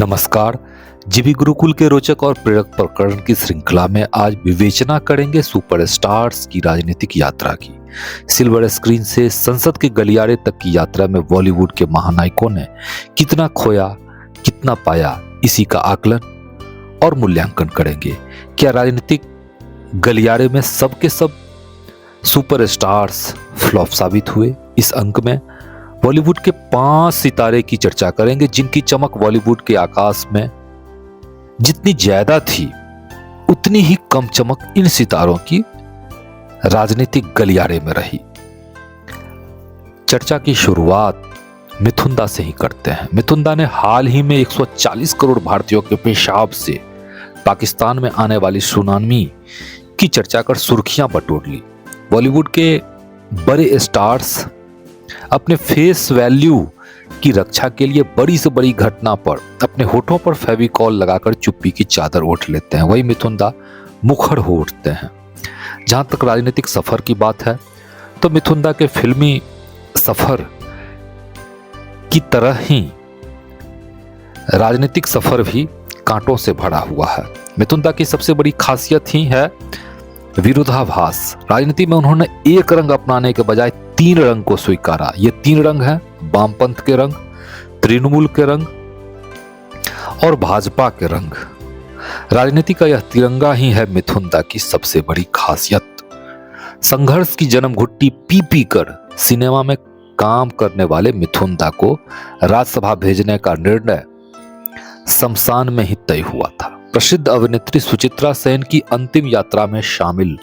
नमस्कार। जीवी गुरुकुल के रोचक और प्रेरक प्रकरण की श्रृंखला में आज विवेचना करेंगे सुपरस्टार्स की राजनीतिक यात्रा की। सिल्वर स्क्रीन से संसद के गलियारे तक की यात्रा में बॉलीवुड के महानायकों ने कितना खोया, कितना पाया, इसी का आकलन और मूल्यांकन करेंगे। क्या राजनीतिक गलियारे में सब के सब सुपरस्टार्स फ्लॉप साबित हुए? इस अंक में बॉलीवुड के 5 सितारे की चर्चा करेंगे जिनकी चमक बॉलीवुड के आकाश में जितनी ज्यादा थी उतनी ही कम चमक इन सितारों की राजनीतिक गलियारे में रही। चर्चा की शुरुआत मिथुन दा से ही करते हैं। मिथुन दा ने हाल ही में 140 करोड़ भारतीयों के पेशाब से पाकिस्तान में आने वाली सुनामी की चर्चा कर सुर्खियां बटोर ली। बॉलीवुड के बड़े स्टार्स अपने फेस वैल्यू की रक्षा के लिए बड़ी से बड़ी घटना पर अपने होठों पर फेविकॉल लगाकर चुप्पी की चादर ओढ़ लेते हैं। वही मिथुन दा मुखर हो उठते हैं। जहां तक राजनीतिक सफर की बात है तो मिथुन दा के फिल्मी सफर की तरह ही राजनीतिक सफर भी कांटों से भरा हुआ है। मिथुन दा की सबसे बड़ी खासियत ही है विरोधाभास। राजनीति में उन्होंने एक रंग अपनाने के बजाय 3 रंग को स्वीकारा। ये 3 रंग हैं वामपंथ के रंग, तृणमूल के रंग और भाजपा के रंग। राजनीति का यह तिरंगा ही है मिथुन दा की सबसे बड़ी खासियत। संघर्ष की जन्म घुट्टी पी पी कर सिनेमा में काम करने वाले मिथुन दा को राज्यसभा भेजने का निर्णय शमशान में ही तय हुआ था। प्रसिद्ध अभिनेत्री सुचित्रा सेन की अंतिम यात्रा में शामिल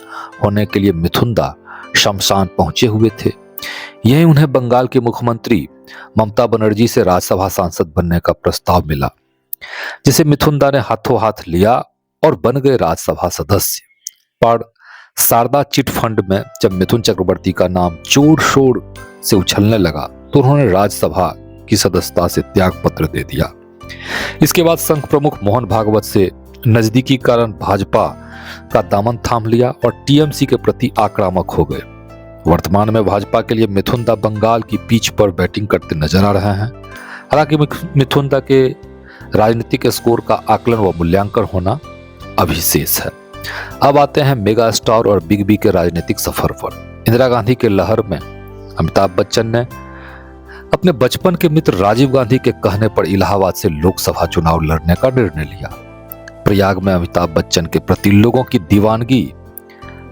होने के लिए मिथुन दा शमशान पहुंचे हुए थे। यही उन्हें बंगाल के मुख्यमंत्री ममता बनर्जी से राज्यसभा सांसद बनने का प्रस्ताव मिला, जिसे मिथुन दा ने हाथों हाथ लिया और बन गए राज्यसभा सदस्य। पर शारदा चिट फंड में जब मिथुन चक्रवर्ती का नाम जोर शोर से उछलने लगा तो उन्होंने राज्यसभा की सदस्यता से त्याग पत्र दे दिया। इसके बाद संघ प्रमुख मोहन भागवत से नजदीकी कारण भाजपा का दामन थाम लिया और टीएमसी के प्रति आक्रामक हो गए। वर्तमान में भाजपा के लिए मिथुन दा बंगाल की पिच पर बैटिंग करते नजर आ रहे हैं। हालांकि मिथुन दा के राजनीतिक स्कोर का आकलन व मूल्यांकन होना अभी शेष है। अब आते हैं मेगा स्टार और बिग बी के राजनीतिक सफर पर। इंदिरा गांधी के लहर में अमिताभ बच्चन ने अपने बचपन के मित्र राजीव गांधी के कहने पर इलाहाबाद से लोकसभा चुनाव लड़ने का निर्णय लिया। प्रयाग में अमिताभ बच्चन के प्रति लोगों की दीवानगी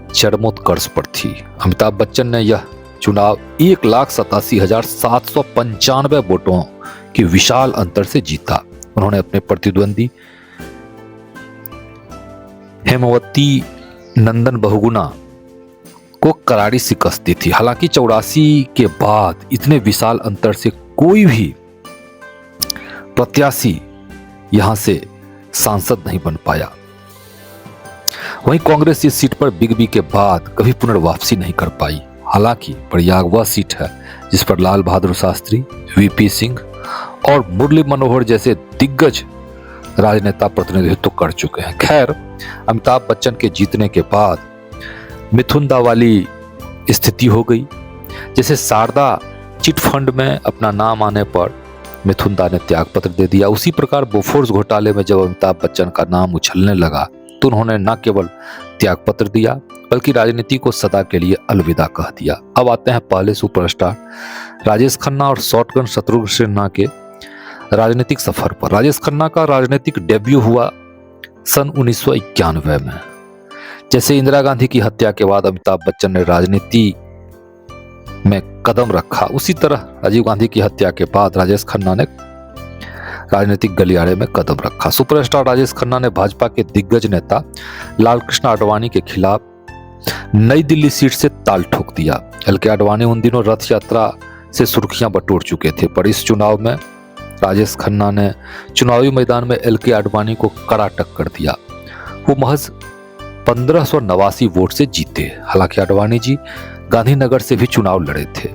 चरमोत्कर्ष पर थी। अमिताभ बच्चन ने यह चुनाव 1,87,795 वोटों की विशाल अंतर से जीता। उन्होंने अपने प्रतिद्वंदी हेमवती नंदन बहुगुणा को करारी शिकस्त दी थी। हालांकि 84 के बाद इतने विशाल अंतर से कोई भी प्रत्याशी यहां से सांसद नहीं बन पाया। वहीं कांग्रेस इस सीट पर बिग बी के बाद कभी पुनर्वापसी नहीं कर पाई। हालांकि प्रयाग वह सीट है जिस पर लाल बहादुर शास्त्री, वीपी सिंह और मुरली मनोहर जैसे दिग्गज राजनेता प्रतिनिधित्व कर चुके हैं। खैर, अमिताभ बच्चन के जीतने के बाद मिथुन दा वाली स्थिति हो गई। जैसे शारदा चिट फंड में अपना नाम आने पर मिथुन दा ने त्याग पत्र दे दिया, उसी प्रकार बोफोर्स घोटाले में जब अमिताभ बच्चन का नाम उछलने लगा तो उन्होंने न केवल त्याग पत्र दिया बल्कि राजनीति को सदा के लिए अलविदा कह दिया। अब आते हैं पहले सुपरस्टार राजेश खन्ना और शॉटगन शत्रुघ्न सिन्हा के राजनीतिक सफर पर। राजेश खन्ना का राजनीतिक डेब्यू हुआ सन 1991 में। जैसे इंदिरा गांधी की हत्या के बाद अमिताभ बच्चन ने राजनीति में कदम रखा, उसी तरह राजीव गांधी की हत्या के बाद राजेश खन्ना ने राजनीतिक गलियारे में कदम रखा। सुपरस्टार राजेश खन्ना ने भाजपा के दिग्गज नेता लालकृष्ण आडवाणी के खिलाफ नई दिल्ली सीट से ताल ठोक दिया। एलके आडवाणी उन दिनों रथ यात्रा से सुर्खियां बटोर चुके थे, पर इस चुनाव में राजेश खन्ना ने चुनावी मैदान में एलके आडवाणी को कड़ा टक्कर दिया। वो महज 1589 वोट से जीते। हालांकि आडवाणी जी गांधीनगर से भी चुनाव लड़े थे।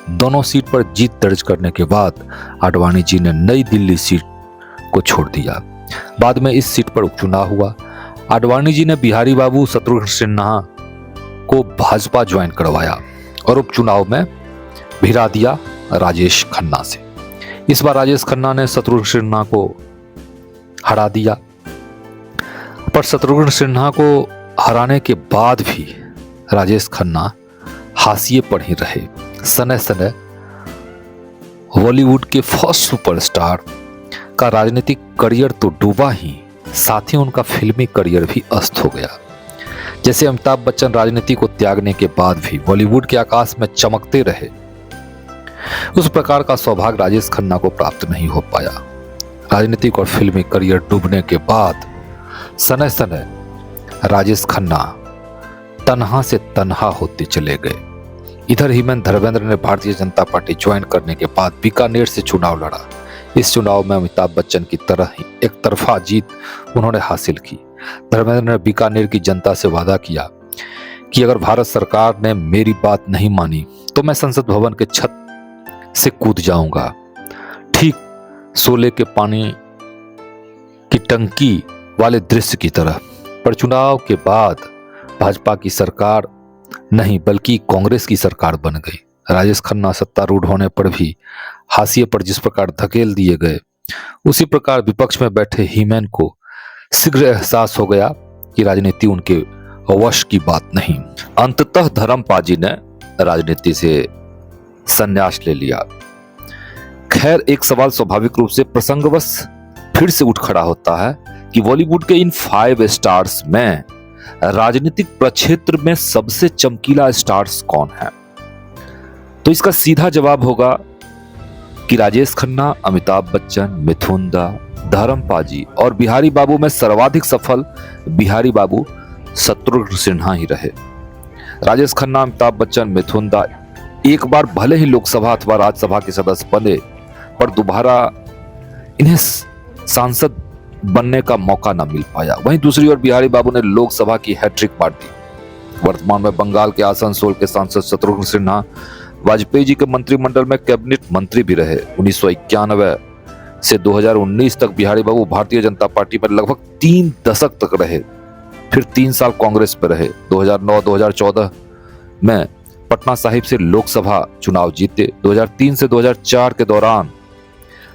दोनों सीट पर जीत दर्ज करने के बाद आडवाणी जी ने नई दिल्ली सीट को छोड़ दिया। बाद में इस सीट पर उपचुनाव हुआ। आडवाणी जी ने बिहारी बाबू शत्रुघ्न सिन्हा को भाजपा ज्वाइन करवाया और उपचुनाव में भिड़ा दिया राजेश खन्ना से। इस बार राजेश खन्ना ने शत्रुघ्न सिन्हा को हरा दिया। पर शत्रुघ्न सिन्हा को हराने के बाद भी राजेश खन्ना हाशिए पर ही रहे। सने सने बॉलीवुड के फर्स्ट सुपरस्टार का राजनीतिक करियर तो डूबा ही, साथ ही उनका फिल्मी करियर भी अस्त हो गया। जैसे अमिताभ बच्चन राजनीति को त्यागने के बाद भी बॉलीवुड के आकाश में चमकते रहे, उस प्रकार का सौभाग्य राजेश खन्ना को प्राप्त नहीं हो पाया। राजनीतिक और फिल्मी करियर डूबने के बाद सने सने राजेश खन्ना तन्हा से तन्हा होते चले गए। इधर हेमंत धर्मेंद्र ने भारतीय जनता पार्टी ज्वाइन करने के बाद बीकानेर से चुनाव लड़ा। इस चुनाव में अमिताभ बच्चन की तरह ही एक तरफा जीत उन्होंने हासिल की। धर्मेंद्र ने बीकानेर की जनता से वादा किया कि अगर भारत सरकार ने मेरी बात नहीं मानी तो मैं संसद भवन के छत से कूद जाऊंगा, ठीक शोले के पानी की टंकी वाले दृश्य की तरह। पर चुनाव के बाद भाजपा की सरकार नहीं बल्कि कांग्रेस की सरकार बन गई। राजेश खन्ना सत्तारूढ़ होने पर भी हाशिए पर जिस प्रकार धकेल दिए गए, उसी प्रकार विपक्ष में बैठे हेमंत को शीघ्र एहसास हो गया कि राजनीति उनके वश की बात नहीं। अंततः धर्मपाजी ने राजनीति से संन्यास ले लिया। खैर, एक सवाल स्वाभाविक रूप से प्रसंगवश फिर से उठ खड़ा होता है कि बॉलीवुड के इन 5 स्टार्स में राजनीतिक प्रक्षेत्र में सबसे चमकीला स्टार्स कौन है? तो इसका सीधा जवाब होगा कि राजेश खन्ना, अमिताभ बच्चन, मिथुन दा, धर्मपाजी और बिहारी बाबू में सर्वाधिक सफल बिहारी बाबू शत्रुघ्न सिन्हा ही रहे। राजेश खन्ना, अमिताभ बच्चन, मिथुन दा एक बार भले ही लोकसभा अथवा राज्यसभा के सदस्य बने, पर दोबारा इन्हें सांसद बनने का मौका न मिल पाया। वहीं दूसरी ओर बिहारी बाबू ने लोकसभा की हैट्रिक मार दी। वर्तमान में बंगाल के आसनसोल के सांसद शत्रुघ्न सिन्हा वाजपेयी जी के मंत्रिमंडल में कैबिनेट मंत्री भी रहे। 1991 से 2019 तक बिहारी बाबू भारतीय जनता पार्टी में लगभग 3 दशक तक रहे। फिर 3 साल कांग्रेस पर रहे। 2009-2014 में पटना साहिब से लोकसभा चुनाव जीते। 2003 से 2004 के दौरान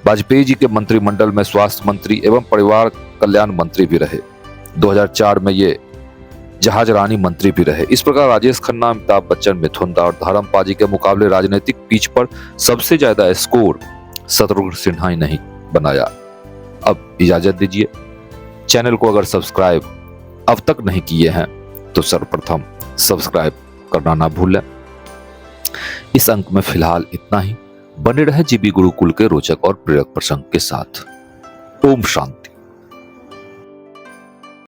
वाजपेयी जी के मंत्रिमंडल में स्वास्थ्य मंत्री एवं परिवार कल्याण मंत्री भी रहे। 2004 में ये जहाज रानी मंत्री भी रहे। इस प्रकार राजेश खन्ना, अमिताभ बच्चन, मिथुन दा और धर्मपाजी के मुकाबले राजनीतिक पिच पर सबसे ज्यादा स्कोर शत्रुघ्न सिन्हा ही नहीं बनाया। अब इजाजत दीजिए। चैनल को अगर सब्सक्राइब अब तक नहीं किए हैं तो सर्वप्रथम सब्सक्राइब करना ना भूलें। इस अंक में फिलहाल इतना ही। बने रहे जीबी गुरुकुल के रोचक और प्रेरक प्रसंग के साथ। ओम शांति।